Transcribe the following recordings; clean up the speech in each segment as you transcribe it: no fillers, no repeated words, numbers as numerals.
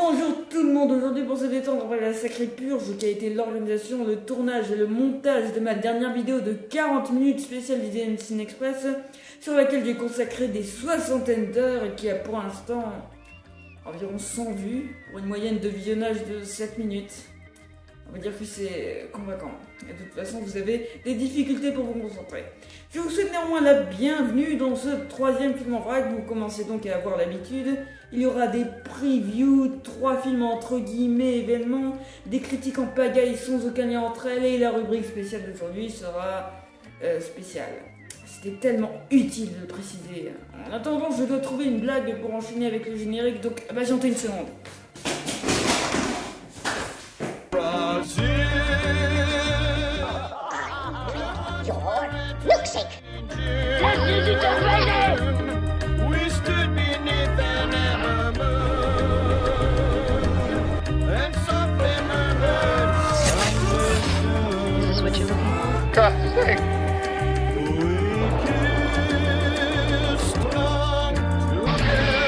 Bonjour tout le monde, aujourd'hui pour se détendre après la sacrée purge qui a été l'organisation, le tournage et le montage de ma dernière vidéo de 40 minutes spéciale d'IDM Cine Express sur laquelle j'ai consacré des soixantaines d'heures et qui a pour l'instant environ 100 vues pour une moyenne de visionnage de 7 minutes. On va dire que c'est convaincant. Et de toute façon, vous avez des difficultés pour vous concentrer. Je vous souhaite néanmoins la bienvenue dans ce troisième film en vrac. Vous commencez donc à avoir l'habitude. Il y aura des previews, 3 films entre guillemets événements, des critiques en pagaille sans aucun lien entre elles, et la rubrique spéciale d'aujourd'hui sera spéciale. C'était tellement utile de le préciser. En attendant, je dois trouver une blague pour enchaîner avec le générique, donc patientez une seconde. Milkshake. La visite orphelée. We stood beneath an hammer and softly murmured. Is this what you're looking for? God's sake. We kissed on together.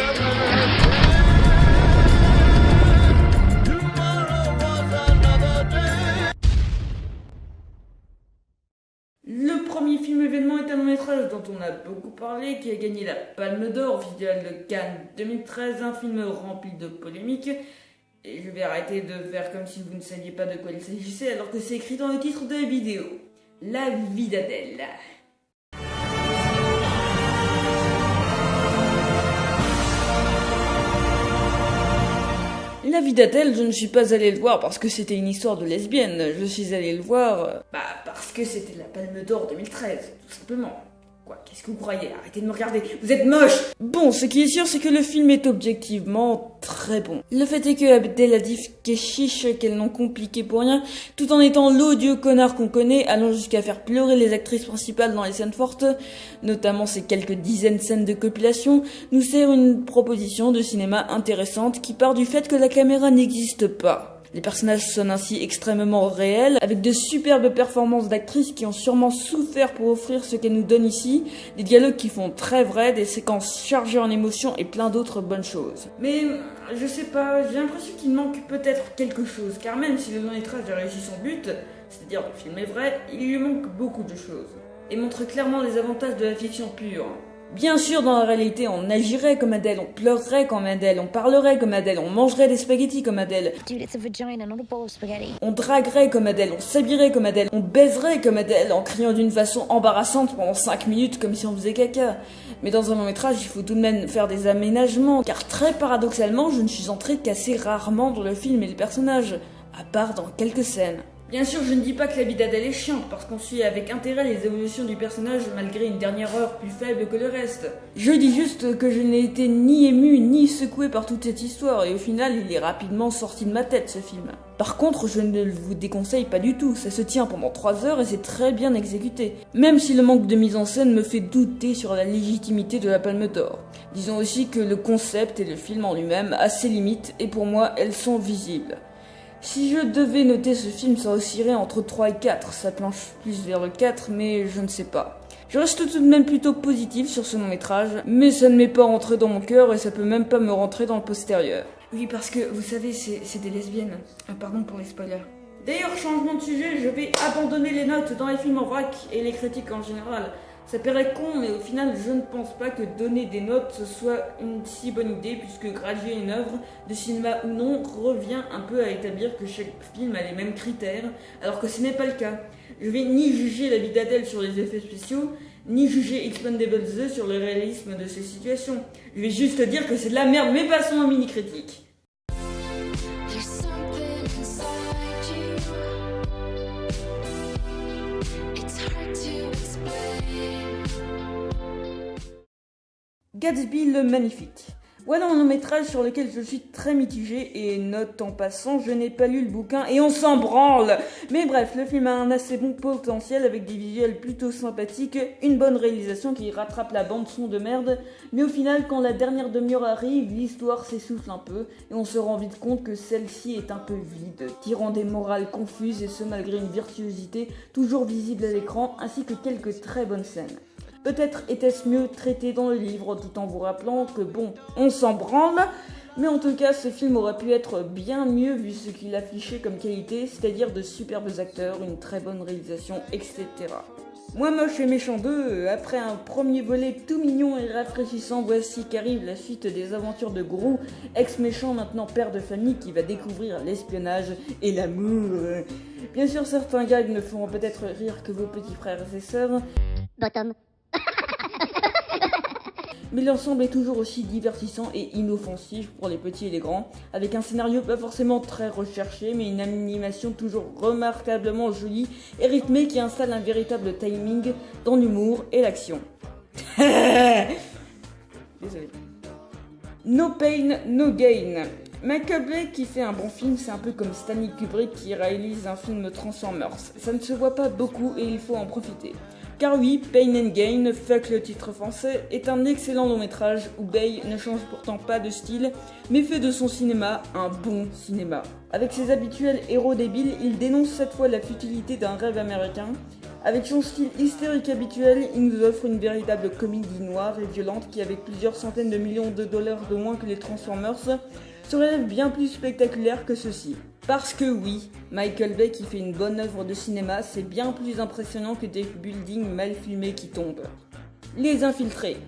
Tomorrow was another day. Le premier film événement est un long-métrage dont on a beaucoup parlé, qui a gagné la Palme d'Or au Festival de Cannes 2013, un film rempli de polémiques. Et je vais arrêter de faire comme si vous ne saviez pas de quoi il s'agissait alors que c'est écrit dans le titre de la vidéo. La vie d'Adèle. La vie d'Adèle, je ne suis pas allé le voir parce que c'était une histoire de lesbienne. Je suis allé le voir parce que c'était la Palme d'Or 2013, tout simplement. Quoi, qu'est-ce que vous croyez? Arrêtez de me regarder, vous êtes moche! Bon, ce qui est sûr, c'est que le film est objectivement très bon. Le fait est que Abdeladif Kechiche, qu'elles n'ont compliqué pour rien, tout en étant l'odieux connard qu'on connaît, allant jusqu'à faire pleurer les actrices principales dans les scènes fortes, notamment ces quelques dizaines de scènes de copulation, nous sert une proposition de cinéma intéressante qui part du fait que la caméra n'existe pas. Les personnages sonnent ainsi extrêmement réels, avec de superbes performances d'actrices qui ont sûrement souffert pour offrir ce qu'elles nous donnent ici, des dialogues qui font très vrai, des séquences chargées en émotions et plein d'autres bonnes choses. Mais, je sais pas, j'ai l'impression qu'il manque peut-être quelque chose, car même si le long-métrage a réussi son but, c'est-à-dire le film est vrai, il lui manque beaucoup de choses, et montre clairement les avantages de la fiction pure. Bien sûr, dans la réalité, on agirait comme Adèle, on pleurerait comme Adèle, on parlerait comme Adèle, on mangerait des spaghettis comme Adèle. Dude, it's a vagina, not a bowl of spaghetti. On draguerait comme Adèle, on s'habillerait comme Adèle, on baiserait comme Adèle en criant d'une façon embarrassante pendant 5 minutes comme si on faisait caca. Mais dans un long métrage, il faut tout de même faire des aménagements, car très paradoxalement, je ne suis entrée qu'assez rarement dans le film et les personnages, à part dans quelques scènes. Bien sûr, je ne dis pas que la vie d'Adèle est chiante, parce qu'on suit avec intérêt les évolutions du personnage malgré une dernière heure plus faible que le reste. Je dis juste que je n'ai été ni ému ni secoué par toute cette histoire, et au final, il est rapidement sorti de ma tête, ce film. Par contre, je ne vous déconseille pas du tout, ça se tient pendant 3 heures et c'est très bien exécuté. Même si le manque de mise en scène me fait douter sur la légitimité de la Palme d'Or. Disons aussi que le concept et le film en lui-même a ses limites, et pour moi, elles sont visibles. Si je devais noter ce film, ça oscillerait entre 3 et 4, ça planche plus vers le 4, mais je ne sais pas. Je reste tout de même plutôt positif sur ce long-métrage, mais ça ne m'est pas rentré dans mon cœur et ça peut même pas me rentrer dans le postérieur. Oui, parce que, vous savez, c'est des lesbiennes. Pardon pour les spoilers. D'ailleurs, changement de sujet, je vais abandonner les notes dans les films en vrac et les critiques en général. Ça paraît con, mais au final, je ne pense pas que donner des notes ce soit une si bonne idée, puisque graduer une œuvre, de cinéma ou non, revient un peu à établir que chaque film a les mêmes critères, alors que ce n'est pas le cas. Je vais ni juger la vie d'Adèle sur les effets spéciaux, ni juger Expendables 2 sur le réalisme de ces situations. Je vais juste dire que c'est de la merde, mais passons en mini-critique. There's something inside you. It's hard to explain. Gatsby le Magnifique. Voilà un long métrage sur lequel je suis très mitigé et note en passant, je n'ai pas lu le bouquin et on s'en branle. Mais bref, le film a un assez bon potentiel avec des visuels plutôt sympathiques, une bonne réalisation qui rattrape la bande son de merde, mais au final quand la dernière demi-heure arrive, l'histoire s'essouffle un peu et on se rend vite compte que celle-ci est un peu vide, tirant des morales confuses et ce malgré une virtuosité toujours visible à l'écran ainsi que quelques très bonnes scènes. Peut-être était-ce mieux traité dans le livre tout en vous rappelant que bon, on s'en branle, Mais en tout cas, ce film aurait pu être bien mieux vu ce qu'il affichait comme qualité, c'est-à-dire de superbes acteurs, une très bonne réalisation, etc. Moi moche et méchant 2, après un premier volet tout mignon et rafraîchissant, voici qu'arrive la suite des aventures de Gru, ex-méchant maintenant père de famille qui va découvrir l'espionnage et l'amour. Bien sûr, certains gags ne feront peut-être rire que vos petits frères et sœurs, Bottom. mais l'ensemble est toujours aussi divertissant et inoffensif pour les petits et les grands, avec un scénario pas forcément très recherché, mais une animation toujours remarquablement jolie et rythmée qui installe un véritable timing dans l'humour et l'action. Désolé. No pain, no gain. Michael Bay qui fait un bon film, c'est un peu comme Stanley Kubrick qui réalise un film Transformers. Ça ne se voit pas beaucoup et il faut en profiter. Car oui, Pain and Gain, fuck le titre français, est un excellent long métrage où Bay ne change pourtant pas de style, mais fait de son cinéma un bon cinéma. Avec ses habituels héros débiles, il dénonce cette fois la futilité d'un rêve américain. Avec son style hystérique habituel, il nous offre une véritable comédie noire et violente qui, avec plusieurs centaines de millions de dollars de moins que les Transformers, se révèle bien plus spectaculaire que ceci. Parce que oui, Michael Bay qui fait une bonne œuvre de cinéma, c'est bien plus impressionnant que des buildings mal filmés qui tombent. Les Infiltrés.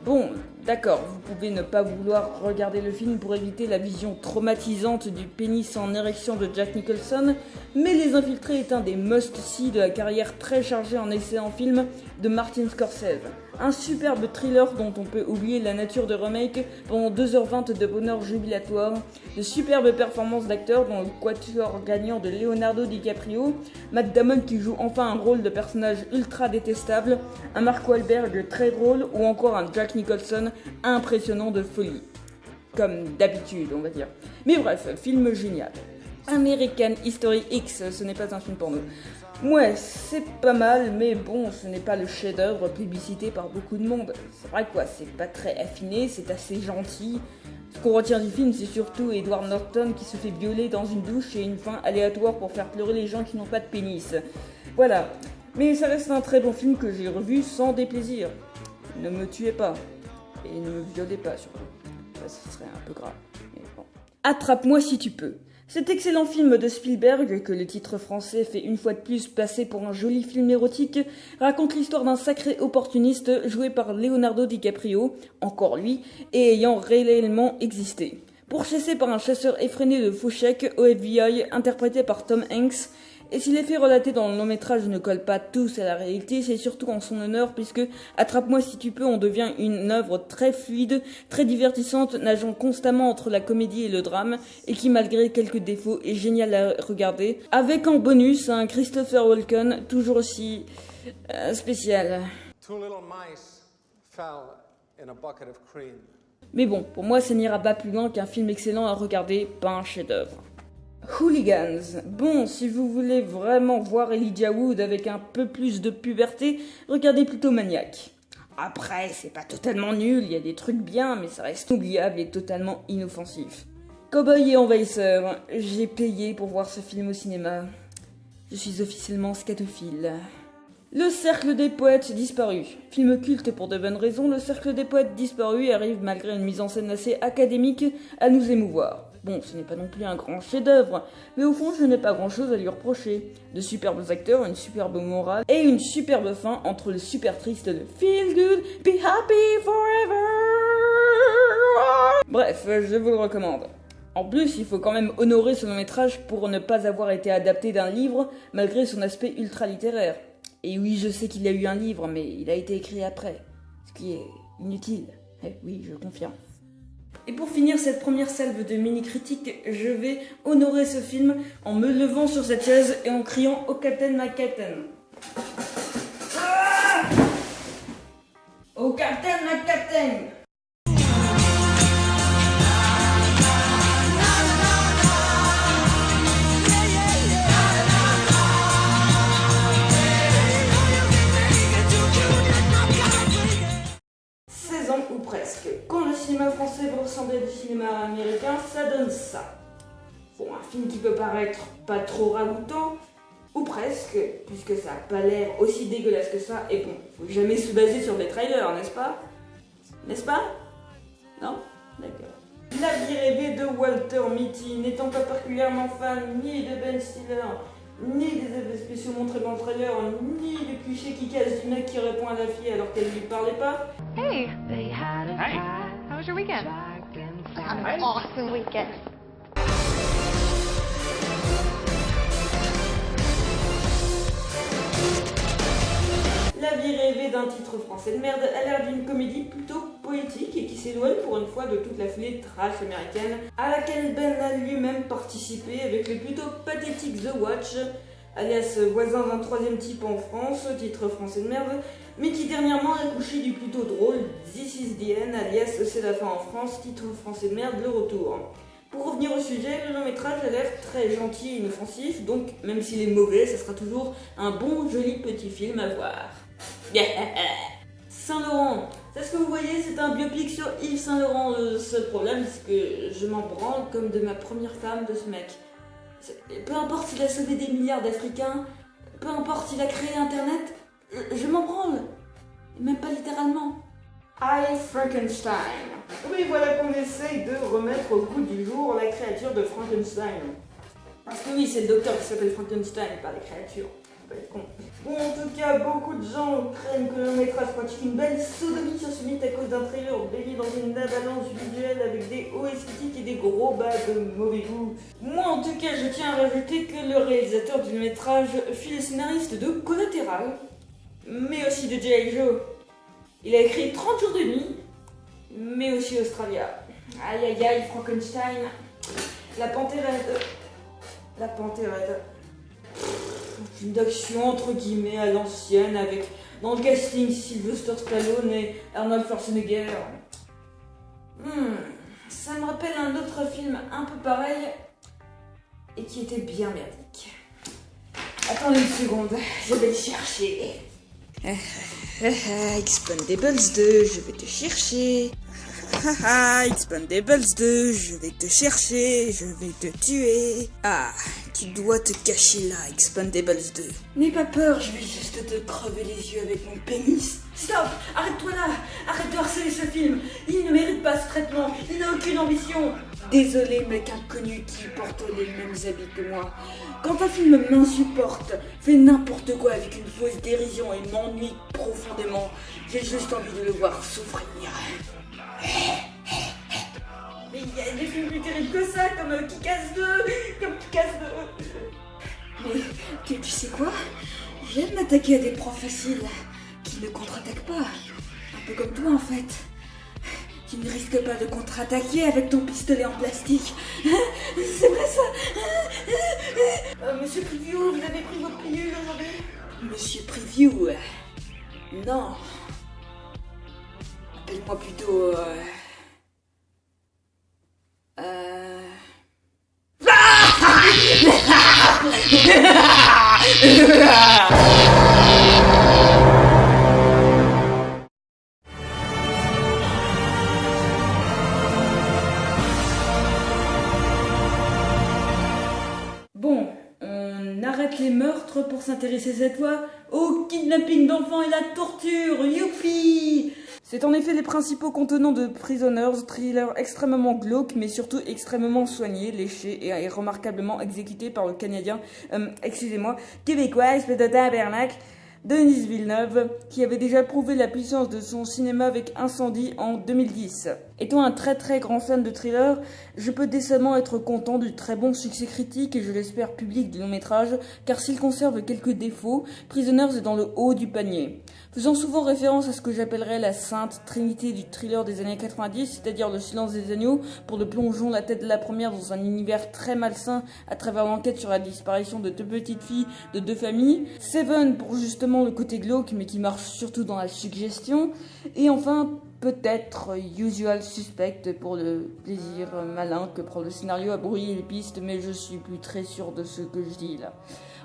Bon, d'accord, vous pouvez ne pas vouloir regarder le film pour éviter la vision traumatisante du pénis en érection de Jack Nicholson, mais Les Infiltrés est un des must-see de la carrière très chargée en excellents films de Martin Scorsese. Un superbe thriller dont on peut oublier la nature de remake pendant 2h20 de bonheur jubilatoire, de superbes performances d'acteurs dont le quatuor gagnant de Leonardo DiCaprio, Matt Damon qui joue enfin un rôle de personnage ultra détestable, un Mark Wahlberg très drôle ou encore un Jack Nicholson impressionnant de folie. Comme d'habitude, on va dire. Mais bref, film génial. American History X, ce n'est pas un film porno. Ouais, c'est pas mal, mais bon, ce n'est pas le chef-d'œuvre plébiscité par beaucoup de monde. C'est vrai quoi, c'est pas très affiné, c'est assez gentil. Ce qu'on retient du film, c'est surtout Edward Norton qui se fait violer dans une douche et une fin aléatoire pour faire pleurer les gens qui n'ont pas de pénis. Voilà. Mais ça reste un très bon film que j'ai revu sans déplaisir. Ne me tuez pas. Et ne me violez pas, surtout. Ça serait un peu grave. Mais bon. Attrape-moi si tu peux. Cet excellent film de Spielberg, que le titre français fait une fois de plus passer pour un joli film érotique, raconte l'histoire d'un sacré opportuniste joué par Leonardo DiCaprio, encore lui, et ayant réellement existé. Pourchassé par un chasseur effréné de faux chèques au FBI interprété par Tom Hanks, et si les faits relatés dans le long-métrage ne collent pas tous à la réalité, c'est surtout en son honneur puisque Attrape-moi si tu peux, on devient une œuvre très fluide, très divertissante, nageant constamment entre la comédie et le drame, et qui malgré quelques défauts est génial à regarder, avec en bonus un Christopher Walken toujours aussi spécial. Two little mice fell in a bucket of cream. Mais bon, pour moi ça n'ira pas plus loin qu'un film excellent à regarder, pas un chef-d'œuvre. Hooligans. Bon, si vous voulez vraiment voir Elijah Wood avec un peu plus de puberté, regardez plutôt Maniac. Après, c'est pas totalement nul, il y a des trucs bien, mais ça reste oubliable et totalement inoffensif. Cowboy et envahisseur. J'ai payé pour voir ce film au cinéma. Je suis officiellement scatophile. Le Cercle des Poètes Disparus. Film culte pour de bonnes raisons, Le Cercle des Poètes Disparus arrive, malgré une mise en scène assez académique, à nous émouvoir. Bon, ce n'est pas non plus un grand chef-d'œuvre, mais au fond, je n'ai pas grand-chose à lui reprocher. De superbes acteurs, une superbe morale et une superbe fin entre le super triste de Feel Good, Be Happy Forever. Bref, je vous le recommande. En plus, il faut quand même honorer ce long-métrage pour ne pas avoir été adapté d'un livre, malgré son aspect ultra-littéraire. Et oui, je sais qu'il y a eu un livre, mais il a été écrit après, ce qui est inutile. Eh oui, je confirme. Et pour finir cette première salve de mini-critique, je vais honorer ce film en me levant sur cette chaise et en criant « Oh Captain, my Captain !» Ah Oh Captain, my Captain !» Ou presque. Quand le cinéma français ressemblait au cinéma américain, ça donne ça. Bon, un film qui peut paraître pas trop ragoûtant, ou presque, puisque ça a pas l'air aussi dégueulasse que ça, et bon, faut jamais se baser sur des trailers, n'est-ce pas? N'est-ce pas? Non? D'accord. La vie rêvée de Walter Mitty, n'étant pas particulièrement fan ni de Ben Stiller, ni des effets spéciaux montrés dans le trailer, ni du cliché qui casse du mec qui répond à la fille alors qu'elle lui parlait pas. Hey! Hey! How was your weekend? An awesome weekend. La vie rêvée d'un titre français de merde a l'air d'une comédie plutôt poétique et qui s'éloigne pour une fois de toute la foulée trash américaine à laquelle Ben a lui-même participé avec le plutôt pathétique The Watch, alias voisin d'un troisième type en France, titre français de merde, mais qui dernièrement a couché du plutôt drôle This is the End, alias C'est la fin en France, titre français de merde, Le Retour. Pour revenir au sujet, le long métrage a l'air très gentil et inoffensif, donc même s'il est mauvais, ça sera toujours un bon joli petit film à voir. Saint-Laurent, c'est ce que vous voyez, c'est un biopic sur Yves Saint-Laurent. Le seul problème, c'est que je m'en branle comme de ma première femme de ce mec. Peu importe s'il a sauvé des milliards d'Africains, peu importe s'il a créé Internet, je m'en branle. Même pas littéralement. I, Frankenstein. Oui, voilà qu'on essaye de remettre au goût du jour la créature de Frankenstein. Parce que oui, c'est le docteur qui s'appelle Frankenstein, pas la créature. Pas être con. Bon, en tout cas, beaucoup de gens craignent que le métrage pratique une belle sodomie sur ce mythe à cause d'un trailer baigné dans une avalanche visuelle avec des hauts esthétiques et des gros bas de mauvais goût. Moi, en tout cas, je tiens à rajouter que le réalisateur du métrage fut le scénariste de Collateral, mais aussi de G.I. Joe. Il a écrit 30 jours de nuit, mais aussi Australia. Aïe aïe aïe, Frankenstein. La Pantérette. La Pantérette. Film d'action entre guillemets à l'ancienne avec dans le casting Sylvester Stallone et Arnold Schwarzenegger. Ça me rappelle un autre film un peu pareil et qui était bien merdique. Attendez une seconde, je vais le chercher. Expendables 2, je vais te chercher. Expendables 2, je vais te chercher, je vais te tuer. Ah, tu dois te cacher là, Expendables 2. N'aie pas peur, je vais juste te crever les yeux avec mon pénis. Stop, arrête-toi là, arrête de harceler ce film. Il ne mérite pas ce traitement, il n'a aucune ambition. Désolé mec inconnu qui porte les mêmes habits que moi. Quand un film m'insupporte, fait n'importe quoi avec une fausse dérision et m'ennuie profondément, j'ai juste envie de le voir souffrir. Mais il y a des films plus terribles que ça, comme Kick-Ass 2, Mais tu sais quoi? J'aime m'attaquer à des profs faciles, qui ne contre-attaquent pas. Un peu comme toi en fait. Tu ne risques pas de contre-attaquer avec ton pistolet en plastique. C'est vrai ça? Monsieur Preview, vous avez pris votre pilule aujourd'hui? Monsieur Preview? Non. Appelle-moi plutôt... Bon, on arrête les meurtres pour s'intéresser cette fois au kidnapping d'enfants et la torture, youpi! C'est en effet les principaux contenants de Prisoners, thriller extrêmement glauque mais surtout extrêmement soigné, léché et remarquablement exécuté par le Canadien, québécois, espèce de tabernacle, Denis Villeneuve, qui avait déjà prouvé la puissance de son cinéma avec Incendie en 2010. Étant un très très grand fan de thriller, je peux décemment être content du très bon succès critique et je l'espère public du long métrage, car s'il conserve quelques défauts, Prisoners est dans le haut du panier. Faisant souvent référence à ce que j'appellerais la sainte trinité du thriller des années 90, c'est-à-dire Le Silence des agneaux, pour le plongeon la tête de la première dans un univers très malsain à travers l'enquête sur la disparition de deux petites filles de deux familles, Seven pour justement le côté glauque mais qui marche surtout dans la suggestion, et enfin peut-être Usual Suspect pour le plaisir malin que prend le scénario à brouiller les pistes, mais je suis plus très sûr de ce que je dis là.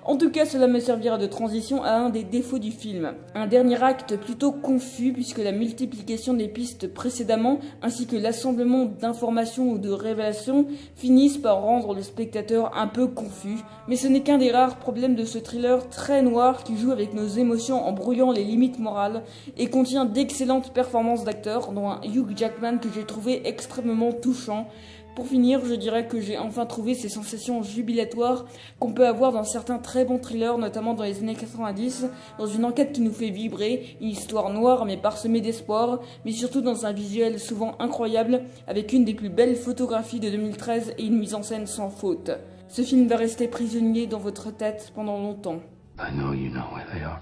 En tout cas, cela me servira de transition à un des défauts du film. Un dernier acte plutôt confus puisque la multiplication des pistes précédemment ainsi que l'assemblement d'informations ou de révélations finissent par rendre le spectateur un peu confus. Mais ce n'est qu'un des rares problèmes de ce thriller très noir qui joue avec nos émotions en brouillant les limites morales et contient d'excellentes performances d'acteurs acteurs, dont un Hugh Jackman que j'ai trouvé extrêmement touchant. Pour finir, je dirais que j'ai enfin trouvé ces sensations jubilatoires qu'on peut avoir dans certains très bons thrillers, notamment dans les années 90, dans une enquête qui nous fait vibrer, une histoire noire mais parsemée d'espoir, mais surtout dans un visuel souvent incroyable, avec une des plus belles photographies de 2013 et une mise en scène sans faute. Ce film va rester prisonnier dans votre tête pendant longtemps. I know you know where they are.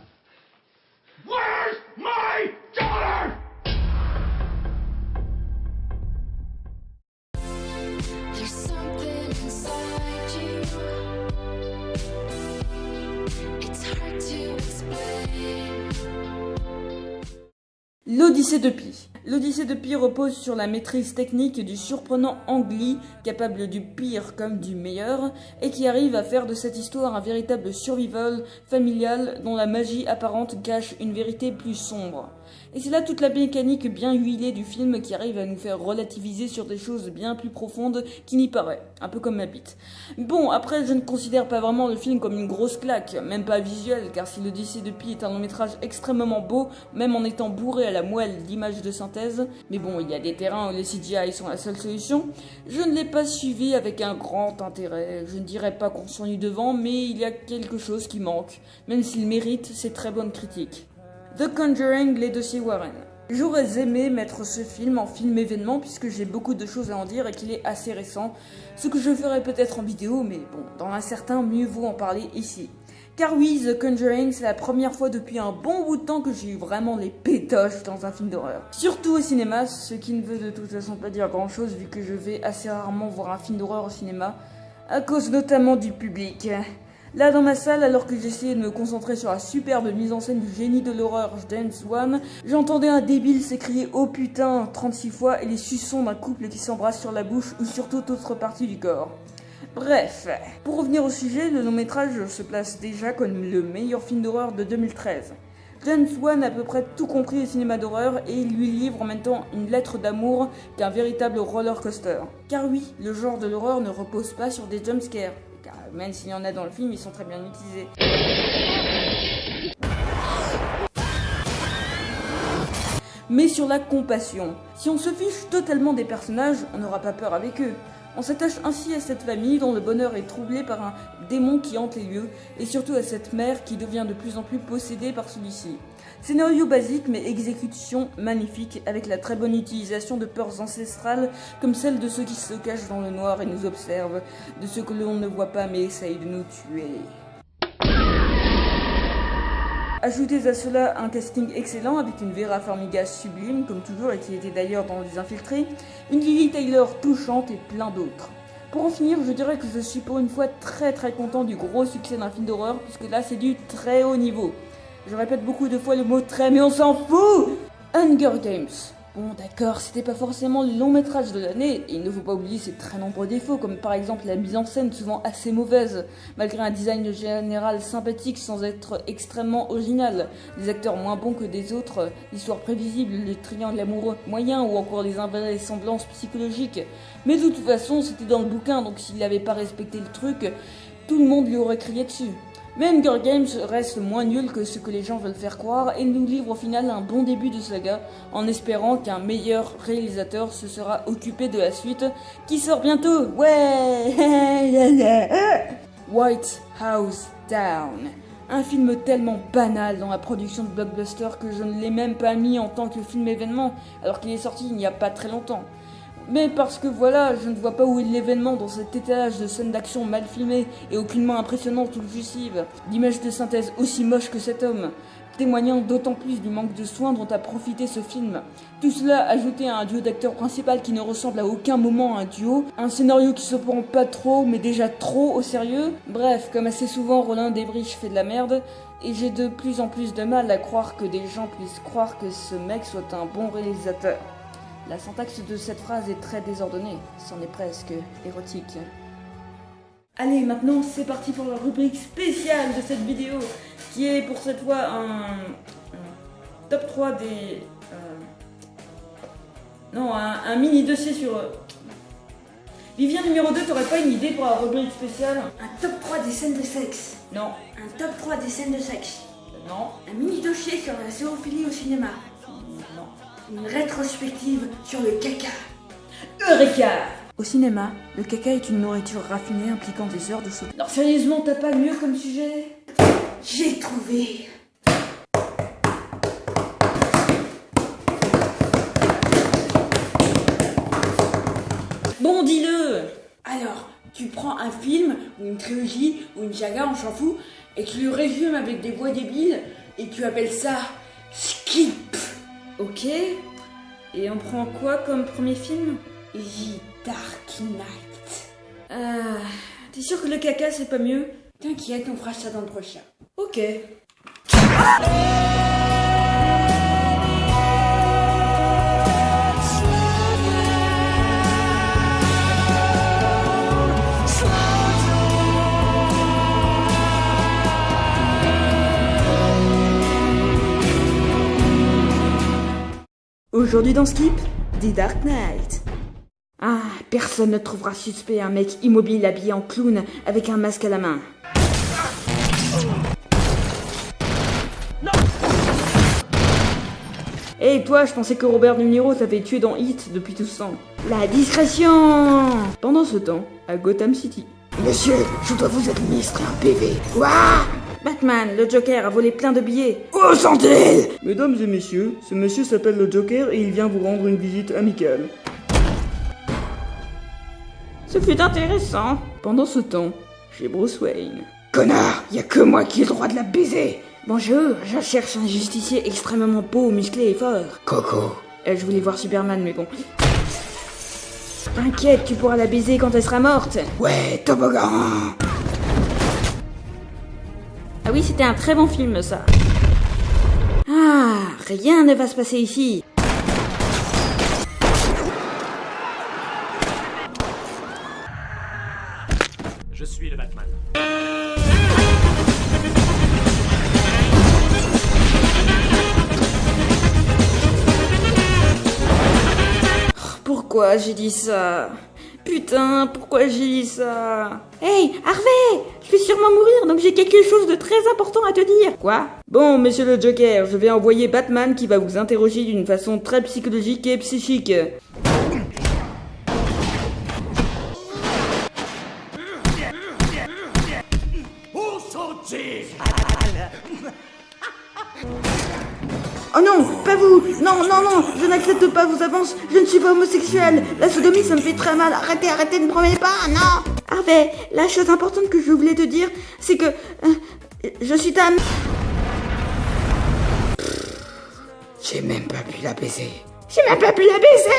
Where's my daughter? There's something inside you. It's hard to explain. L'Odyssée de Pi. L'Odyssée de Pi repose sur la maîtrise technique du surprenant Ang Lee, capable du pire comme du meilleur, et qui arrive à faire de cette histoire un véritable survival familial dont la magie apparente cache une vérité plus sombre. Et c'est là toute la mécanique bien huilée du film qui arrive à nous faire relativiser sur des choses bien plus profondes qu'il n'y paraît, un peu comme ma bite. Bon, après je ne considère pas vraiment le film comme une grosse claque, même pas visuelle, car si l'Odyssée de Pi est un long métrage extrêmement beau, même en étant bourré à la moelle d'images de synthèse, mais bon, il y a des terrains où les CGI sont la seule solution, je ne l'ai pas suivi avec un grand intérêt. Je ne dirais pas qu'on s'ennuie devant, mais il y a quelque chose qui manque, même s'il mérite ses très bonnes critiques. The Conjuring, les dossiers Warren. J'aurais aimé mettre ce film en film événement puisque j'ai beaucoup de choses à en dire et qu'il est assez récent, ce que je ferai peut-être en vidéo, mais bon, dans un certain mieux vaut en parler ici. Car oui, The Conjuring, c'est la première fois depuis un bon bout de temps que j'ai eu vraiment les pétoches dans un film d'horreur. Surtout au cinéma, ce qui ne veut de toute façon pas dire grand chose vu que je vais assez rarement voir un film d'horreur au cinéma, à cause notamment du public. Là dans ma salle, alors que j'essayais de me concentrer sur la superbe mise en scène du génie de l'horreur James Wan, j'entendais un débile s'écrier « Oh putain » 36 fois et les suçons d'un couple qui s'embrasse sur la bouche ou sur toute autre partie du corps. Bref, pour revenir au sujet, le long métrage se place déjà comme le meilleur film d'horreur de 2013. James Wan a à peu près tout compris au cinéma d'horreur et il lui livre en même temps une lettre d'amour qu'un véritable roller coaster. Car oui, le genre de l'horreur ne repose pas sur des jumpscares. Car même s'il y en a dans le film, ils sont très bien utilisés. Mais sur la compassion. Si on se fiche totalement des personnages, on n'aura pas peur avec eux. On s'attache ainsi à cette famille dont le bonheur est troublé par un démon qui hante les lieux, et surtout à cette mère qui devient de plus en plus possédée par celui-ci. Scénario basique mais exécution magnifique, avec la très bonne utilisation de peurs ancestrales comme celle de ceux qui se cachent dans le noir et nous observent, de ceux que l'on ne voit pas mais essayent de nous tuer. Ajoutez à cela un casting excellent avec une Vera Farmiga sublime comme toujours et qui était d'ailleurs dans Les Infiltrés, une Lily Taylor touchante et plein d'autres. Pour en finir, je dirais que je suis pour une fois très content du gros succès d'un film d'horreur puisque là c'est du très haut niveau. Je répète beaucoup de fois le mot très mais on s'en fout. Hunger Games. Bon d'accord, c'était pas forcément le long métrage de l'année, et il ne faut pas oublier ses très nombreux défauts, comme par exemple la mise en scène souvent assez mauvaise, malgré un design général sympathique sans être extrêmement original, des acteurs moins bons que des autres, l'histoire prévisible, les triangles amoureux moyens ou encore les invraisemblances psychologiques. Mais de toute façon, c'était dans le bouquin, donc s'il n'avait pas respecté le truc, tout le monde lui aurait crié dessus. Mais Hunger Games reste moins nul que ce que les gens veulent faire croire et nous livre au final un bon début de saga en espérant qu'un meilleur réalisateur se sera occupé de la suite qui sort bientôt. Ouais. White House Down. Un film tellement banal dans la production de blockbuster que je ne l'ai même pas mis en tant que film événement alors qu'il est sorti il n'y a pas très longtemps. Mais parce que voilà, je ne vois pas où est l'événement dans cet étalage de scènes d'action mal filmées et aucunement impressionnantes ou jouissives, d'images de synthèse aussi moches que cet homme, témoignant d'autant plus du manque de soins dont a profité ce film. Tout cela ajouté à un duo d'acteurs principal qui ne ressemble à aucun moment à un duo, un scénario qui se prend pas trop mais déjà trop au sérieux, bref, comme assez souvent Roland Emmerich fait de la merde, et j'ai de plus en plus de mal à croire que des gens puissent croire que ce mec soit un bon réalisateur. La syntaxe de cette phrase est très désordonnée, c'en est presque érotique. Allez, maintenant c'est parti pour la rubrique spéciale de cette vidéo, qui est pour cette fois un top 3 des... un mini dossier sur... Vivien numéro 2, t'aurais pas une idée pour la rubrique spéciale? Un top 3 des scènes de sexe. Non. Un top 3 des scènes de sexe. Non. Un mini dossier sur la zoophilie au cinéma. Non. Une rétrospective sur le caca. Eureka! Au cinéma, le caca est une nourriture raffinée impliquant des heures de soupe. Non, sérieusement, t'as pas mieux comme sujet? J'ai trouvé. Bon, dis-le! Alors, tu prends un film, ou une trilogie, ou une saga, on s'en fout, et tu le résumes avec des voix débiles, et tu appelles ça skip. Ok. Et on prend quoi comme premier film? The Dark Knight. T'es sûr que le caca c'est pas mieux? T'inquiète, on fera ça dans le prochain. Ok. Aujourd'hui dans Skip, The Dark Knight. Ah, personne ne trouvera suspect un mec immobile habillé en clown avec un masque à la main. Hey toi, je pensais que Robert De Niro t'avait tué dans Hit depuis tout ce temps. La discrétion! Pendant ce temps, à Gotham City. Monsieur, je dois vous administrer un PV. Quoi? Batman, le Joker, a volé plein de billets. Où sont-ils? Mesdames et messieurs, ce monsieur s'appelle le Joker et il vient vous rendre une visite amicale. Ce fut intéressant. Pendant ce temps, chez Bruce Wayne. Connard, y a que moi qui ai le droit de la baiser. Bonjour, je cherche un justicier extrêmement beau, musclé et fort. Coco. Je voulais voir Superman, mais bon. T'inquiète, tu pourras la baiser quand elle sera morte. Ouais, toboggan. Ah oui, c'était un très bon film, ça. Ah, rien ne va se passer ici. Je suis le Batman. Pourquoi j'ai dit ça? Putain, pourquoi j'ai dit ça? Hey, Harvey! Je vais sûrement mourir, donc j'ai quelque chose de très important à te dire. Quoi? Bon, monsieur le Joker, je vais envoyer Batman qui va vous interroger d'une façon très psychologique et psychique. Où sont-ils? Oh non, pas vous! Non, non, non, je n'accepte pas vos avances, je ne suis pas homosexuel. La sodomie, ça me fait très mal. Arrêtez, arrêtez, ne me prenez pas, non! Harvey, la chose importante que je voulais te dire, c'est que... je suis ta... J'ai même pas pu la baiser. J'ai même pas pu la baiser!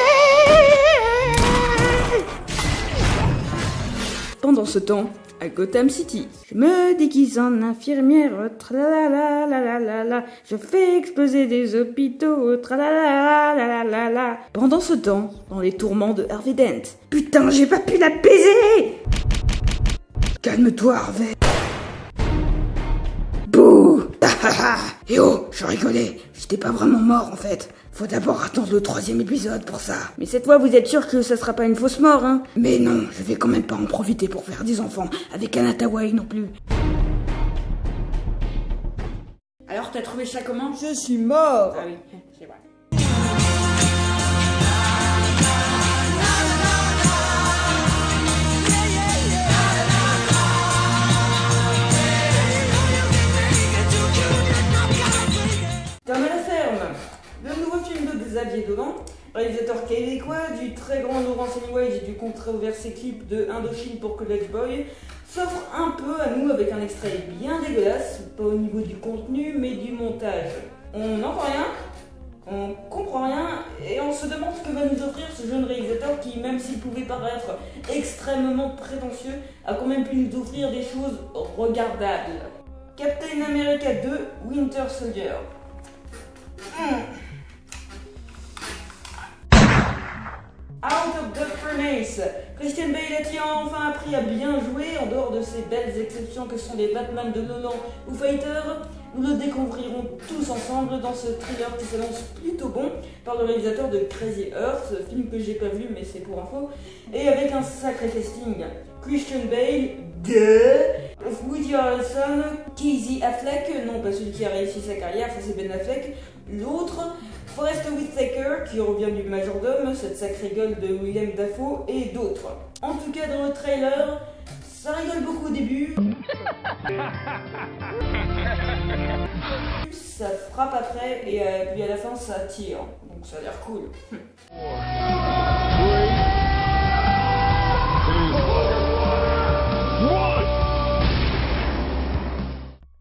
Pendant ce temps, à Gotham City. Je me déguise en infirmière, tralala, je fais exploser des hôpitaux, tralala. Pendant ce temps, dans les tourments de Harvey Dent. Putain, j'ai pas pu la baiser! Calme-toi, Harvey. Bouh. Et oh, je rigolais. J'étais pas vraiment mort, en fait. Faut d'abord attendre le 3e épisode pour ça. Mais cette fois, vous êtes sûr que ça sera pas une fausse mort, hein? Mais non, je vais quand même pas en profiter pour faire des enfants avec Anna Tawai non plus. Alors, t'as trouvé ça comment? Je suis mort! Ah oui, c'est vrai. Tom à la ferme, le nouveau film de Xavier Dolan, réalisateur québécois du très grand Laurence Anyway et du controversé clip de Indochine pour College Boy, s'offre un peu à nous avec un extrait bien dégueulasse, pas au niveau du contenu mais du montage. On n'entend rien, on comprend rien et on se demande ce que va nous offrir ce jeune réalisateur qui, même s'il pouvait paraître extrêmement prétentieux, a quand même pu nous offrir des choses regardables. Captain America 2, Winter Soldier. Out of the Furnace. Christian Bale a-t-il enfin appris à bien jouer en dehors de ces belles exceptions que sont les Batman de Nolan ou Fighter? Nous le découvrirons tous ensemble dans ce thriller qui s'annonce plutôt bon par le réalisateur de Crazy Earth, film que j'ai pas vu mais c'est pour info, et avec un sacré casting. Christian Bale, Woody Harrelson, Casey Affleck, non pas celui qui a réussi sa carrière, ça c'est Ben Affleck, l'autre, Forest Whitaker qui revient du majordome, cette sacrée gueule de William Dafoe et d'autres. En tout cas dans le trailer, ça rigole beaucoup au début. Ça frappe après et puis à la fin ça tire. Donc ça a l'air cool.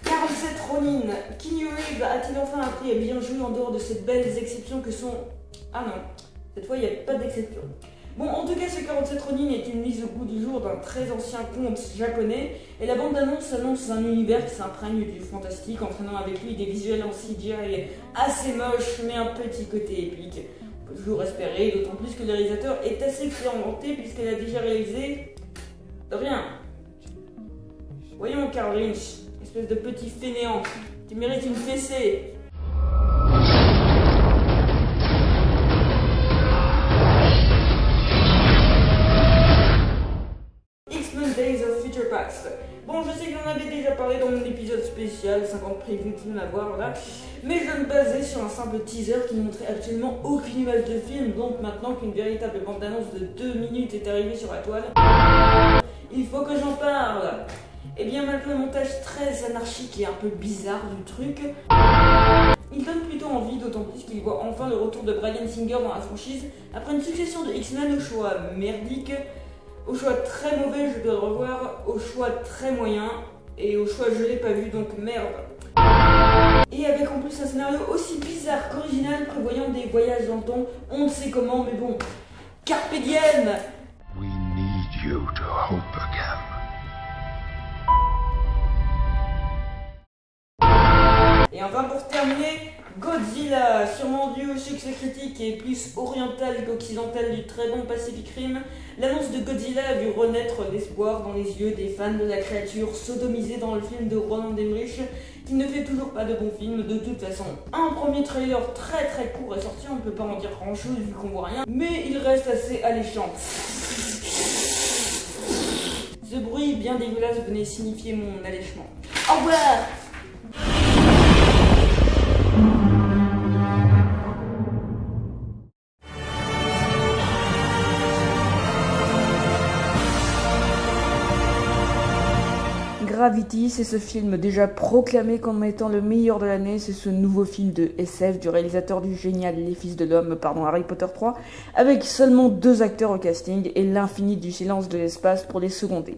47 Ronin, Keanu Reeves a-t-il enfin appris à bien jouer en dehors de ces belles exceptions que sont... Ah non, cette fois il n'y a pas d'exception. Bon, en tout cas, ce 47 Ronin est une mise au goût du jour d'un très ancien conte japonais, et la bande-annonce annonce un univers qui s'imprègne du fantastique, entraînant avec lui des visuels en CGI assez moches, mais un petit côté épique. On peut toujours espérer, d'autant plus que le réalisateur est assez expérimenté puisqu'il a déjà réalisé... rien. Voyons, Carl Lynch, espèce de petit fainéant, tu mérites une fessée. Days of Future Past. Bon, je sais que j'en avais déjà parlé dans mon épisode spécial, 50 previews de films à voir, voilà. Mais je me basais sur un simple teaser qui ne montrait absolument aucune image de film, donc maintenant qu'une véritable bande-annonce de 2 minutes est arrivée sur la toile, il faut que j'en parle. Et bien malgré le montage très anarchique et un peu bizarre du truc, il donne plutôt envie, d'autant plus qu'il voit enfin le retour de Bryan Singer dans la franchise, après une succession de X-Men au choix merdique, au choix très mauvais, je dois le revoir, au choix très moyen, et au choix je l'ai pas vu, donc merde. Et avec en plus un scénario aussi bizarre qu'original, prévoyant des voyages dans le temps, on ne sait comment, mais bon, carpe diem. We need you to hope again. Et enfin pour terminer, Godzilla, sûrement dû au succès critique et plus oriental qu'occidental du très bon Pacific Rim, l'annonce de Godzilla a vu renaître l'espoir dans les yeux des fans de la créature sodomisée dans le film de Roland Emmerich, qui ne fait toujours pas de bons films de toute façon. Un premier trailer très court est sorti, on ne peut pas en dire grand chose vu qu'on voit rien, mais il reste assez alléchant. Ce bruit bien dégueulasse venait signifier mon allèchement. Au revoir. Gravity, c'est ce film déjà proclamé comme étant le meilleur de l'année, c'est ce nouveau film de SF du réalisateur du génial Les Fils de l'Homme, Harry Potter 3, avec seulement 2 acteurs au casting et l'infini du silence de l'espace pour les seconder.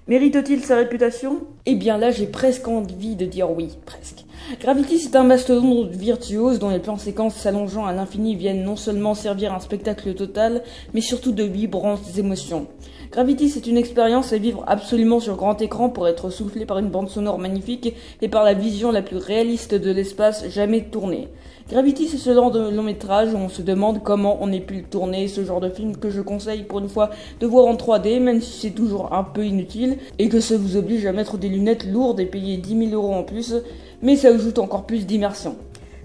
Mérite-t-il sa réputation? Eh bien là, j'ai presque envie de dire oui, presque. Gravity, c'est un mastodonte virtuose dont les plans séquences s'allongeant à l'infini viennent non seulement servir un spectacle total, mais surtout de vibrantes émotions. Gravity, c'est une expérience à vivre absolument sur grand écran pour être soufflé par une bande sonore magnifique et par la vision la plus réaliste de l'espace jamais tournée. Gravity, c'est ce genre de long métrage où on se demande comment on ait pu le tourner, ce genre de film que je conseille pour une fois de voir en 3D, même si c'est toujours un peu inutile, et que ça vous oblige à mettre des lunettes lourdes et payer 10 000 € en plus, mais ça ajoute encore plus d'immersion.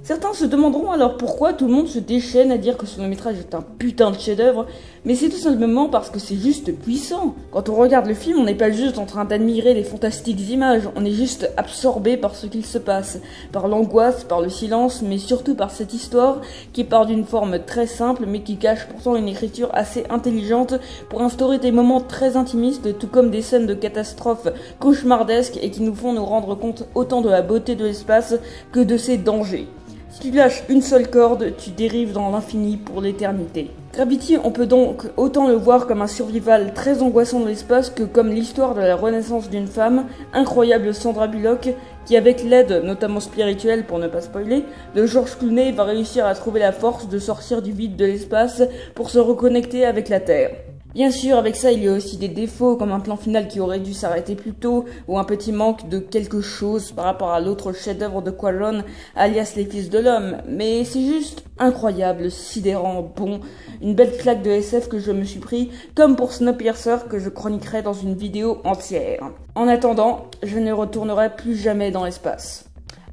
Certains se demanderont alors pourquoi tout le monde se déchaîne à dire que ce long métrage est un putain de chef-d'œuvre, mais c'est tout simplement parce que c'est juste puissant. Quand on regarde le film, on n'est pas juste en train d'admirer les fantastiques images, on est juste absorbé par ce qu'il se passe, par l'angoisse, par le silence, mais surtout par cette histoire qui part d'une forme très simple mais qui cache pourtant une écriture assez intelligente pour instaurer des moments très intimistes, tout comme des scènes de catastrophes cauchemardesques et qui nous font nous rendre compte autant de la beauté de l'espace que de ses dangers. Si tu lâches une seule corde, tu dérives dans l'infini pour l'éternité. Gravity, on peut donc autant le voir comme un survival très angoissant de l'espace que comme l'histoire de la renaissance d'une femme, incroyable Sandra Bullock, qui avec l'aide, notamment spirituelle pour ne pas spoiler, de George Clooney va réussir à trouver la force de sortir du vide de l'espace pour se reconnecter avec la Terre. Bien sûr, avec ça, il y a aussi des défauts, comme un plan final qui aurait dû s'arrêter plus tôt, ou un petit manque de quelque chose par rapport à l'autre chef-d'œuvre de Quaron, alias Les Fils de l'Homme. Mais c'est juste incroyable, sidérant, bon, une belle claque de SF que je me suis pris, comme pour Snowpiercer que je chroniquerai dans une vidéo entière. En attendant, je ne retournerai plus jamais dans l'espace.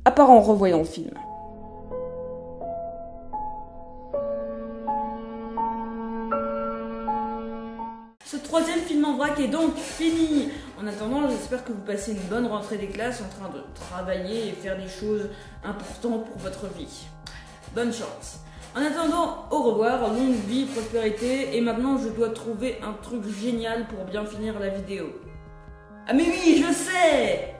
À part en revoyant le film. Ce troisième film en vrac est donc fini. En attendant, j'espère que vous passez une bonne rentrée des classes en train de travailler et faire des choses importantes pour votre vie. Bonne chance. En attendant, au revoir, longue vie, prospérité, et maintenant je dois trouver un truc génial pour bien finir la vidéo. Ah mais oui, je sais!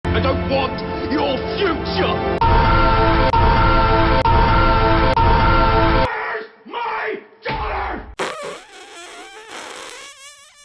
I don't want your future!